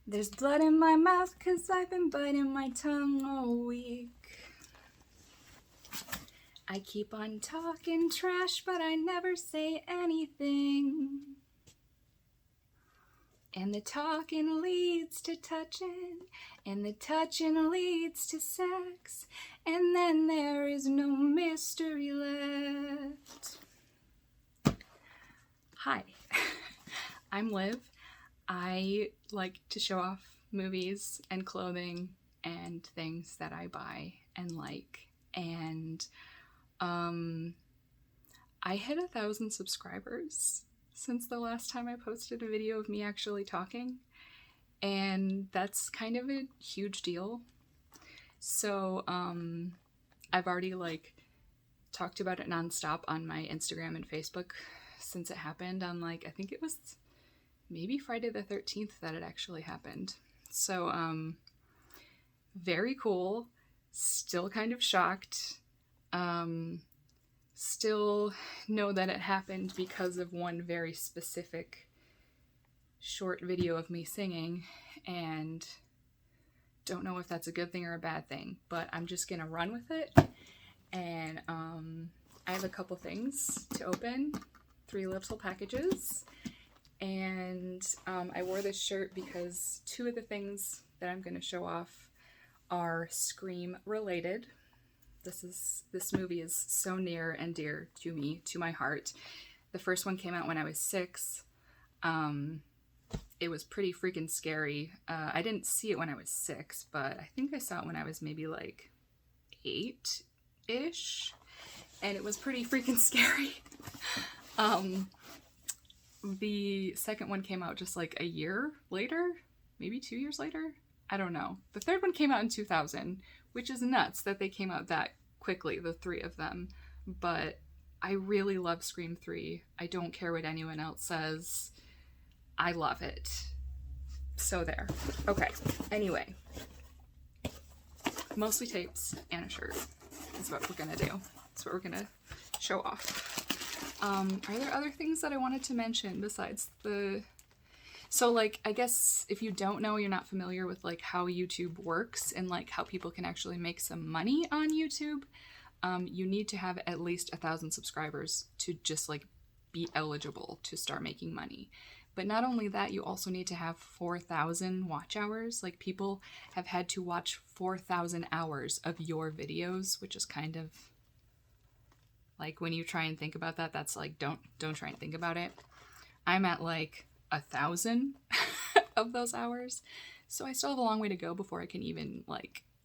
There's blood in my mouth 'cause I've been biting my tongue all week. I keep on talking trash, but I never say anything. And the talking leads to touching, and the touching leads to sex, and then there is no mystery left. Hi, I'm Liv. I like to show off movies and clothing and things that I buy and like. And I hit 1,000 subscribers since the last time I posted a video of me actually talking. And that's kind of a huge deal. So I've already talked about it nonstop on my Instagram and Facebook since it happened on I think it was maybe Friday the 13th that it actually happened. So very cool. Still kind of shocked. Still know that it happened because of one very specific short video of me singing, and don't know if that's a good thing or a bad thing, but I'm just gonna run with it. And I have a couple things to open, 3 little packages, and I wore this shirt because 2 of the things that I'm gonna show off are Scream related. This movie is so near and dear to me, to my heart. The first one came out when I was 6. It was pretty freaking scary. I didn't see it when I was 6, but I think I saw it when I was maybe 8-ish, and it was pretty freaking scary. The second one came out just a year later, maybe 2 years later. I don't know. The third one came out in 2000, which is nuts that they came out that quickly, the 3 of them. But I really love Scream 3. I don't care what anyone else says. I love it. So there. Okay. Anyway. Mostly tapes and a shirt is what we're gonna do. That's what we're gonna show off. Are there other things that I wanted to mention besides the... So, I guess if you don't know, you're not familiar with, how YouTube works and, how people can actually make some money on YouTube, you need to have at least 1,000 subscribers to just, be eligible to start making money. But not only that, you also need to have 4,000 watch hours. People have had to watch 4,000 hours of your videos, which is kind of, when you try and think about that, that's don't try and think about it. I'm at, 1,000 of those hours. So I still have a long way to go before I can even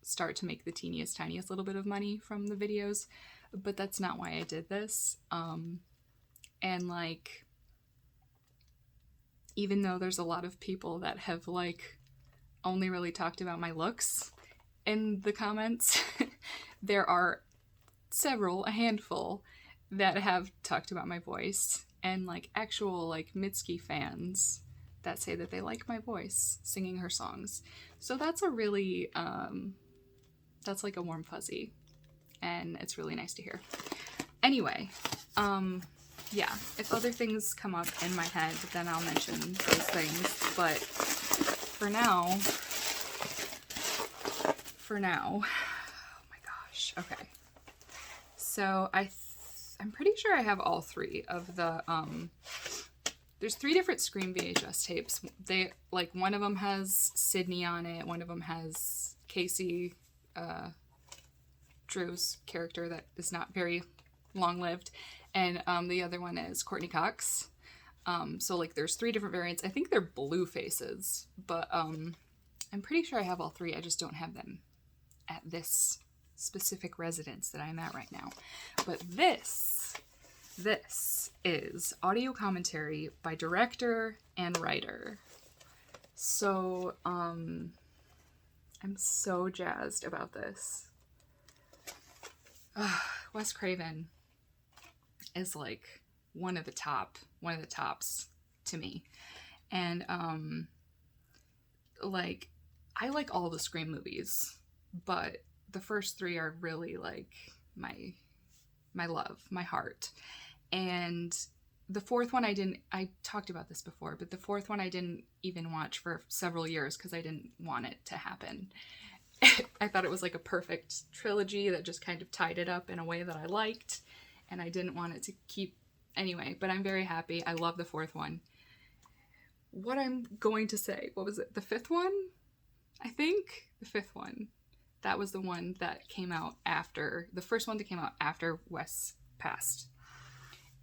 start to make the tiniest little bit of money from the videos. But that's not why I did this. And even though there's a lot of people that have only really talked about my looks in the comments, there are a handful that have talked about my voice. And actual Mitski fans that say that they like my voice singing her songs. So that's a really, that's a warm fuzzy. And it's really nice to hear. Anyway, yeah, if other things come up in my head, then I'll mention those things. But for now, oh my gosh, okay. So I'm pretty sure I have all 3 of the, there's 3 different Scream VHS tapes. They, one of them has Sydney on it, one of them has Casey, Drew's character that is not very long-lived, and the other one is Courtney Cox. So, there's 3 different variants. I think they're blue faces, but I'm pretty sure I have all 3. I just don't have them at this specific residence that I'm at right now. But this is audio commentary by director and writer. So I'm so jazzed about this. Wes Craven is one of the tops to me. And I like all the Scream movies, but the first 3 are really my love, my heart. And the fourth one I talked about this before, but the fourth one I didn't even watch for several years because I didn't want it to happen. I thought it was like a perfect trilogy that just kind of tied it up in a way that I liked, and I didn't want it to keep anyway, but I'm very happy. I love the fourth one. What I'm going to say, what was it? The fifth one? I think the fifth one. That was the one that came out after, the first one that came out after Wes passed.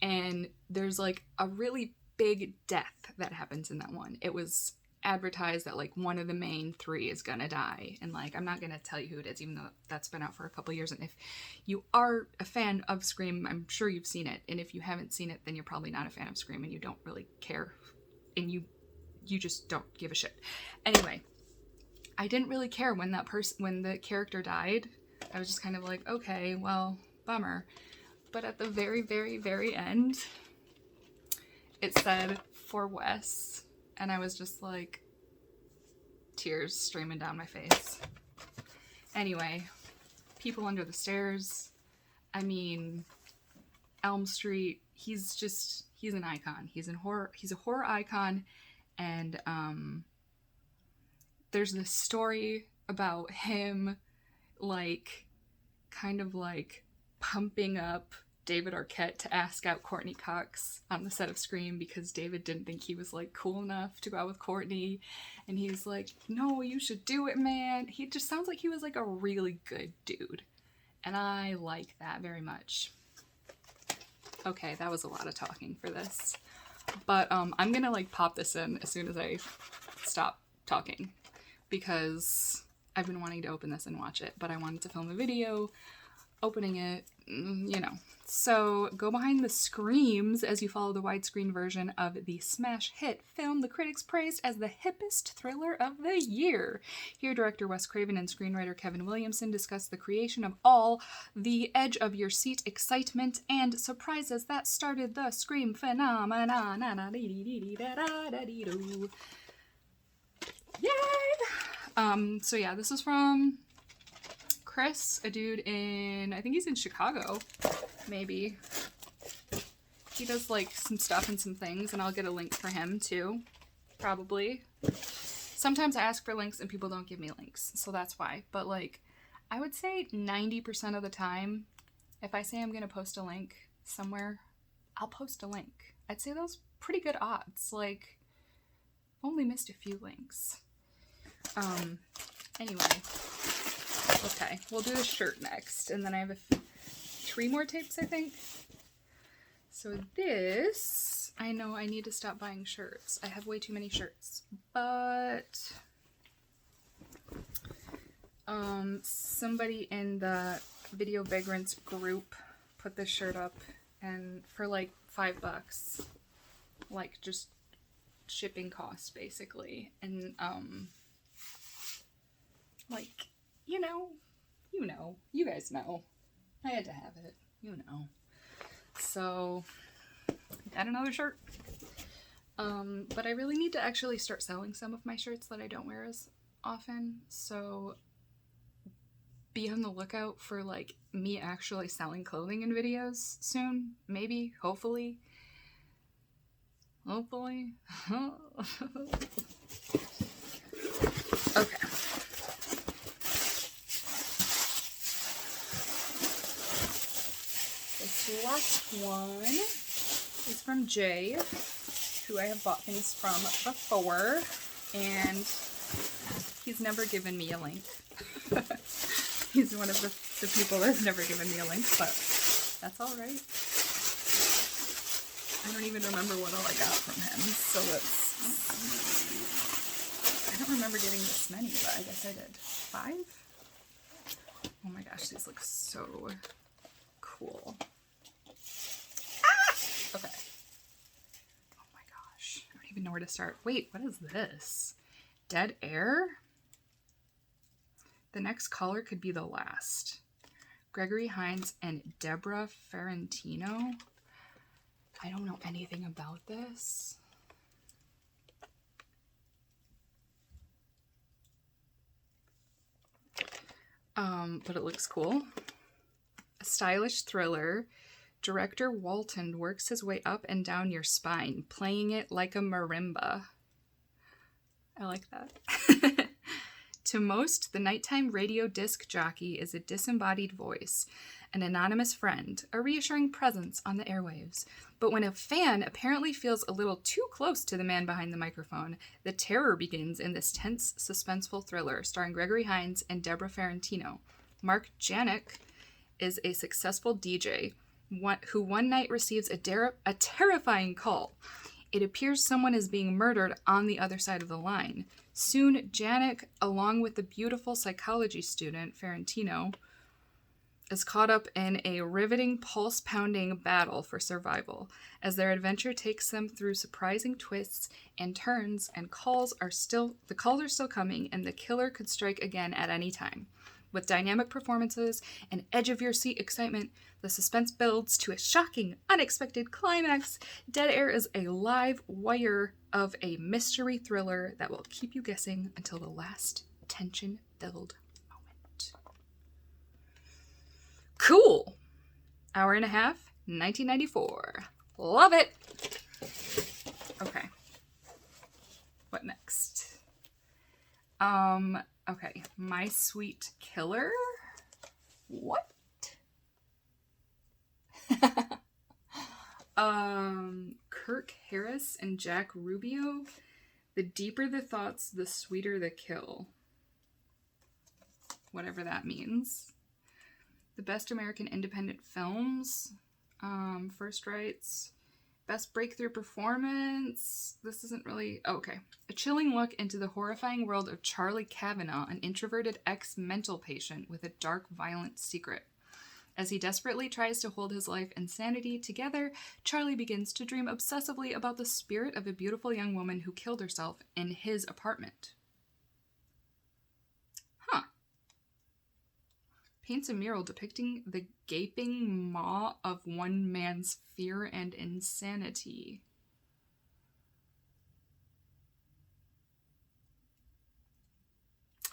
And there's like a really big death that happens in that one. It was advertised that like one of the main three is gonna die, and like I'm not gonna tell you who it is, even though that's been out for a couple years, and if you are a fan of Scream, I'm sure you've seen it, and if you haven't seen it, then you're probably not a fan of Scream and you don't really care, and you just don't give a shit. Anyway, I didn't really care when when the character died. I was just kind of like, okay, well, bummer. But at the very, very, very end, it said for Wes. And I was just like, tears streaming down my face. Anyway, People Under the Stairs. I mean, Elm Street. He's an icon. He's a horror icon. And there's this story about him, like, kind of like pumping up David Arquette to ask out Courtney Cox on the set of Scream because David didn't think he was like cool enough to go out with Courtney, and he's like, no, you should do it, man. He just sounds like he was like a really good dude, and I like that very much. Okay, that was a lot of talking for this, but I'm gonna like pop this in as soon as I stop talking because I've been wanting to open this and watch it, but I wanted to film a video opening it, you know. So go behind the screams as you follow the widescreen version of the smash hit film the critics praised as the hippest thriller of the year. Here, director Wes Craven and screenwriter Kevin Williamson discuss the creation of all the edge of your seat excitement and surprises that started the Scream phenomenon. Yay! So yeah, this is from Chris, a dude in, I think he's in Chicago, maybe. He does like some stuff and some things, and I'll get a link for him too, probably. Sometimes I ask for links and people don't give me links, so that's why. But like, I would say 90% of the time, if I say I'm gonna post a link somewhere, I'll post a link. I'd say those pretty good odds. Like, only missed a few links. Anyway. Okay, we'll do the shirt next, and then I have 3 more tapes, I think. So this, I know I need to stop buying shirts. I have way too many shirts, but somebody in the Video Vagrants group put this shirt up, and for like $5, like just shipping costs basically, and like, you guys know. I had to have it, So, got another shirt. But I really need to actually start selling some of my shirts that I don't wear as often. So, be on the lookout for, like, me actually selling clothing in videos soon. Maybe, hopefully. Hopefully. Okay. This last one is from Jay, who I have bought things from before, and he's never given me a link. He's one of the people that's never given me a link, but that's alright. I don't even remember what all I got from him, so I don't remember getting this many, but I guess I did. 5? Oh my gosh, these look so cool. Ah! Okay. Oh my gosh, I don't even know where to start. Wait, what is this? Dead Air? The next caller could be the last. Gregory Hines and Deborah Ferrantino. I don't know anything about this. But it looks cool. A stylish thriller Director Walton works his way up and down your spine, playing it like a marimba. I like that. To most, the nighttime radio disc jockey is a disembodied voice, an anonymous friend, a reassuring presence on the airwaves. But when a fan apparently feels a little too close to the man behind the microphone, the terror begins in this tense, suspenseful thriller starring Gregory Hines and Deborah Ferrantino. Mark Janik is a successful DJ who one night receives a terrifying call. It appears someone is being murdered on the other side of the line. Soon, Janik, along with the beautiful psychology student, Ferrantino, is caught up in a riveting, pulse-pounding battle for survival. As their adventure takes them through surprising twists and turns, and the calls are still coming, and the killer could strike again at any time. With dynamic performances and edge-of-your-seat excitement, the suspense builds to a shocking, unexpected climax. Dead Air is a live wire of a mystery thriller that will keep you guessing until the last tension-filled moment. Cool! Hour and a half, 1994. Love it! Okay. What next? Okay. My Sweet Killer? What? Kirk Harris and Jack Rubio. The deeper the thoughts, the sweeter the kill. Whatever that means. The Best American Independent Films. First Rights. Best Breakthrough Performance. This isn't really... Oh, okay. A chilling look into the horrifying world of Charlie Kavanaugh, an introverted ex-mental patient with a dark, violent secret. As he desperately tries to hold his life and sanity together, Charlie begins to dream obsessively about the spirit of a beautiful young woman who killed herself in his apartment. Huh. Paints a mural depicting the gaping maw of one man's fear and insanity.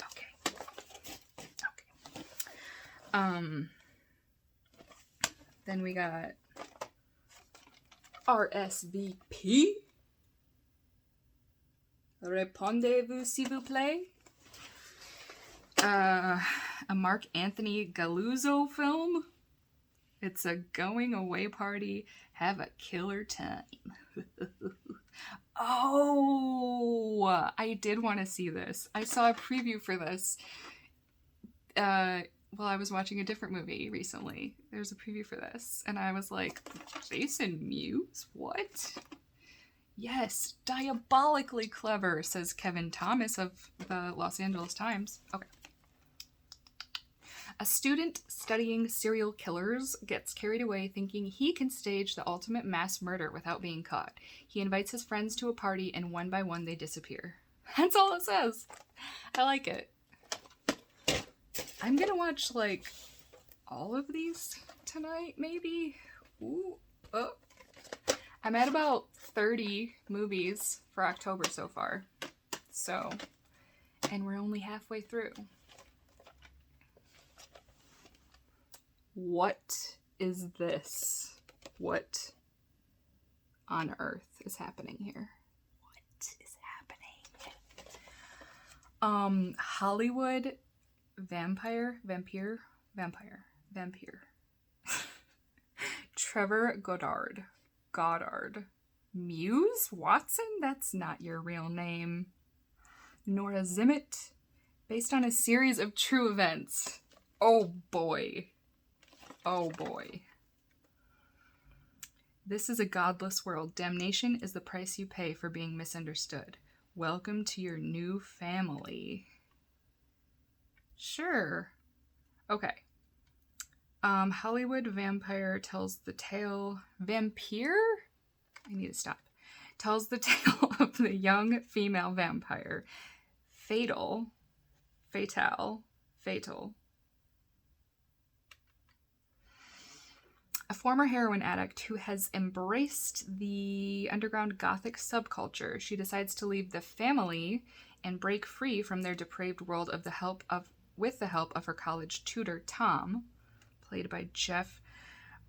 Okay. Then we got RSVP. Répondez-vous s'il vous plaît? A Mark Anthony Galuzzo film. It's a going away party. Have a killer time. Oh, I did want to see this. I saw a preview for this while I was watching a different movie recently. There's a preview for this, and I was like, Jason Mewes? What? Yes, diabolically clever, says Kevin Thomas of the Los Angeles Times. Okay. A student studying serial killers gets carried away thinking he can stage the ultimate mass murder without being caught. He invites his friends to a party, and one by one they disappear. That's all it says. I like it. I'm gonna watch, like, all of these tonight, maybe? Ooh. Oh. I'm at about 30 movies for October so far. So, and we're only halfway through. What is this? What on earth is happening here? What is happening? Hollywood Vampire. Trevor Goddard. Muse Watson? That's not your real name. Nora Zimmet. Based on a series of true events. Oh boy. Oh boy. This is a godless world. Damnation is the price you pay for being misunderstood. Welcome to your new family. Sure. Okay. Hollywood Vampire tells the tale... Vampire? I need to stop. Tells the tale of the young female vampire. Fatal. A former heroin addict who has embraced the underground gothic subculture. She decides to leave the family and break free from their depraved world with the help of her college tutor, Tom, played by Jeff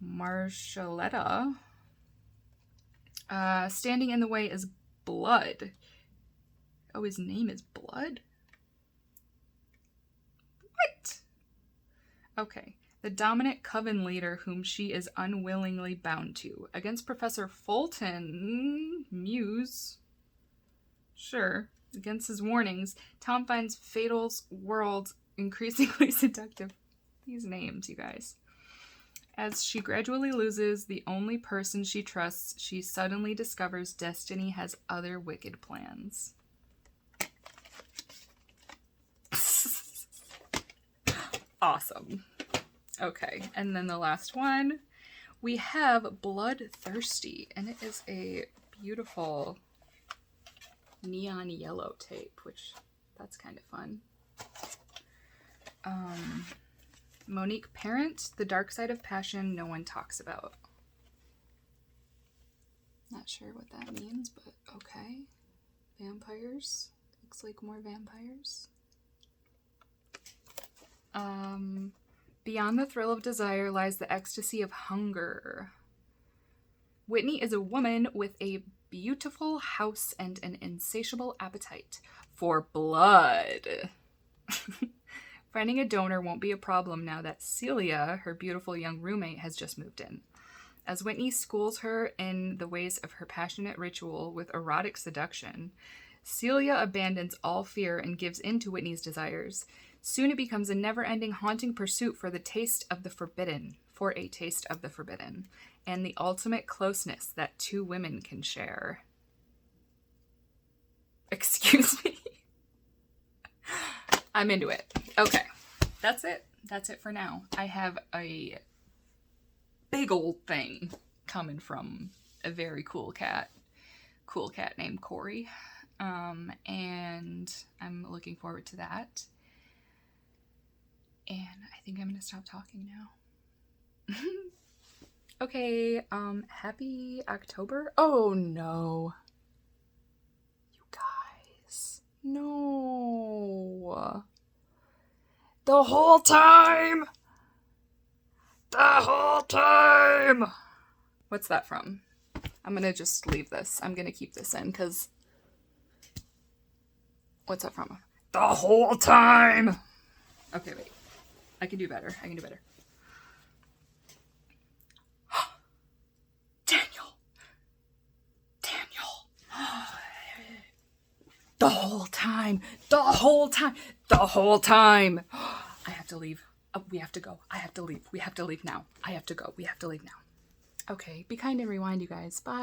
Marshalletta. Standing in the way is Blood. Oh, his name is Blood? What? Okay. The dominant coven leader whom she is unwillingly bound to. Against Professor Fulton, Muse. Sure. Against his warnings, Tom finds Fatal's world increasingly seductive. These names, you guys. As she gradually loses the only person she trusts, she suddenly discovers Destiny has other wicked plans. Awesome. Okay, and then the last one, we have Bloodthirsty, and it is a beautiful neon yellow tape, which that's kind of fun. Monique Parent, The Dark Side of Passion No One Talks About. Not sure what that means, but okay. Vampires. Looks like more vampires. Beyond the thrill of desire lies the ecstasy of hunger. Whitney is a woman with a beautiful house and an insatiable appetite for blood. Finding a donor won't be a problem now that Celia, her beautiful young roommate, has just moved in. As Whitney schools her in the ways of her passionate ritual with erotic seduction, Celia abandons all fear and gives in to Whitney's desires. Soon it becomes a never-ending haunting pursuit for a taste of the forbidden, and the ultimate closeness that two women can share. Excuse me? I'm into it. Okay, that's it. That's it for now. I have a big old thing coming from a very cool cat named Corey. And I'm looking forward to that. And I think I'm going to stop talking now. Okay, happy October. Oh no. You guys. No. The whole time. What's that from? I'm going to just leave this. I'm going to keep this in because... What's that from? The whole time. Okay, wait. I can do better. Daniel. The whole time. I have to leave. We have to go. I have to leave. We have to leave now. Okay, be kind and rewind, you guys. Bye.